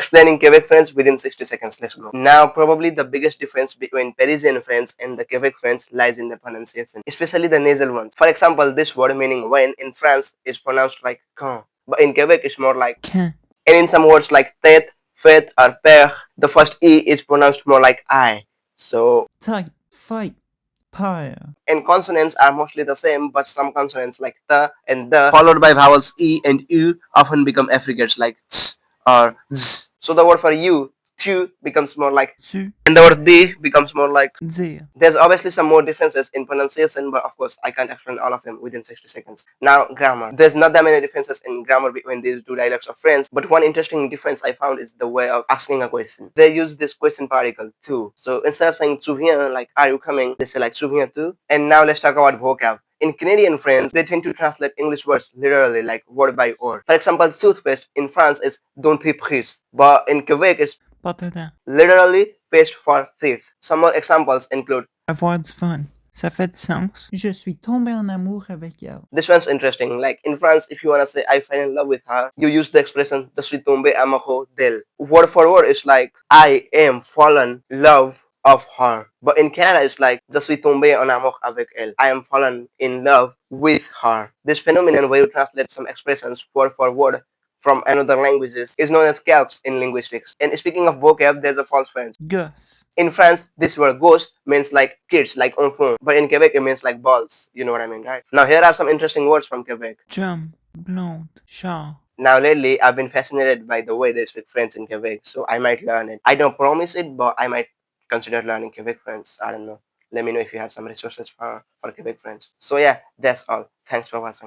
explaining Quebec French within 60 seconds. Let's go. Now, probably the biggest difference between Parisian French and the Quebec French lies in the pronunciation, especially the nasal ones. For example, this word meaning when in France is pronounced like quand, but in Quebec it's more like Can. and in some words like tête, fait, or père, the first E is pronounced more like I. So, Tight. Fight. Pyre. and consonants are mostly the same, but some consonants like the and the, followed by vowels E and U, often become affricates like ts or z. So the word for you, tu, becomes more like, Tu. and the word they becomes more like. Dire. There's obviously some more differences in pronunciation, but of course I can't explain all of them within 60 seconds. Now, grammar. There's not that many differences in grammar between these two dialects of French, but one interesting difference I found is the way of asking a question. They use this question particle tu. So instead of saying tu viens, like are you coming, they say like tu viens tu. And now let's talk about vocab. In Canadian French, they tend to translate English words literally, like word by word. For example, toothpaste in France is dentifrice, but in Quebec it's Patata. literally paste for teeth. Some more examples include Avoir du fun. Ça fait du sens. Je suis tombé en amour avec elle. this one's interesting. Like in France, if you wanna say I fell in love with her, you use the expression je suis tombé amoureux d'elle. Word for word, it's like I am fallen in love of her. But in Canada, it's like je suis tombé en amour avec elle. I am fallen in love with her. This phenomenon where you translate some expressions word for word from another languages is known as calques in linguistics. And speaking of vocab, there's a false French. Gosse. In France, this word ghost means like kids, like enfant. But in Quebec, it means like balls. You know what I mean, right? Now, here are some interesting words from Quebec. Drum. Blonde. Char. Now, lately, I've been fascinated by the way they speak French in Quebec, so I might learn it. I don't promise it, but I might consider learning Quebec French. I don't know. Let me know if you have some resources for Quebec French. So, yeah, that's all. Thanks for watching.